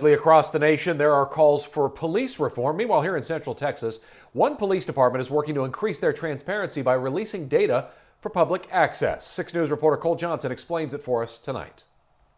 Across the nation, there are calls for police reform. Meanwhile, here in Central Texas, one police department is working to increase their transparency by releasing data for public access. 6 News reporter Cole Johnson explains it for us tonight.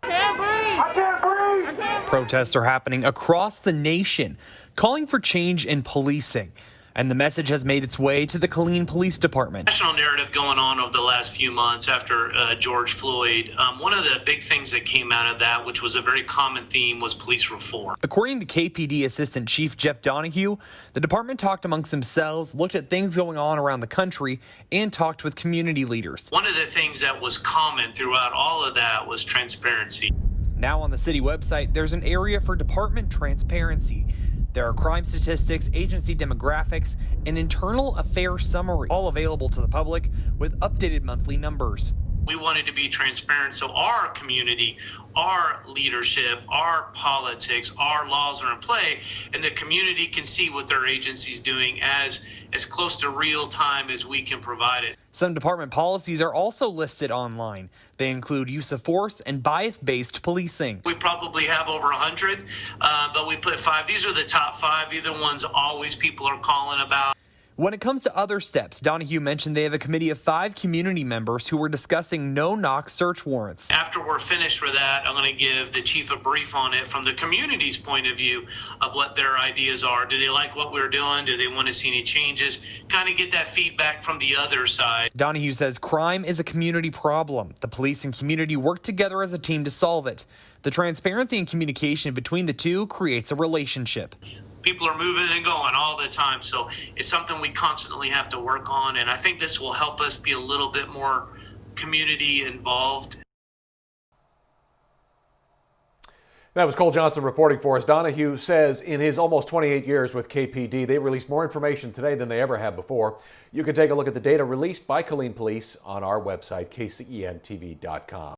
I can't breathe. Protests are happening across the nation, calling for change in policing. And the message has made its way to the Killeen Police Department. National narrative going on over the last few months after George Floyd. One of the big things that came out of that, which was a very common theme, was police reform. According to KPD Assistant Chief Jeff Donahue, the department talked amongst themselves, looked at things going on around the country, and talked with community leaders. One of the things that was common throughout all of that was transparency. Now on the city website, there's an area for department transparency. There are crime statistics, agency demographics, and internal affairs summary, all available to the public with updated monthly numbers. We wanted to be transparent so our community, our leadership, our politics, our laws are in play, and the community can see what their agency's doing as close to real time as we can provide it. Some department policies are also listed online. They include use of force and bias-based policing. We probably have over 100, but we put 5. These are the top 5. These are the ones always people are calling about. When it comes to other steps, Donahue mentioned they have a committee of 5 community members who were discussing no-knock search warrants. After we're finished with that, I'm going to give the chief a brief on it from the community's point of view of what their ideas are. Do they like what we're doing? Do they want to see any changes? Kind of get that feedback from the other side. Donahue says crime is a community problem. The police and community work together as a team to solve it. The transparency and communication between the two creates a relationship. People are moving and going all the time, so it's something we constantly have to work on, and I think this will help us be a little bit more community involved. That was Cole Johnson reporting for us. Donahue says in his almost 28 years with KPD, they released more information today than they ever have before. You can take a look at the data released by Killeen Police on our website, kcentv.com.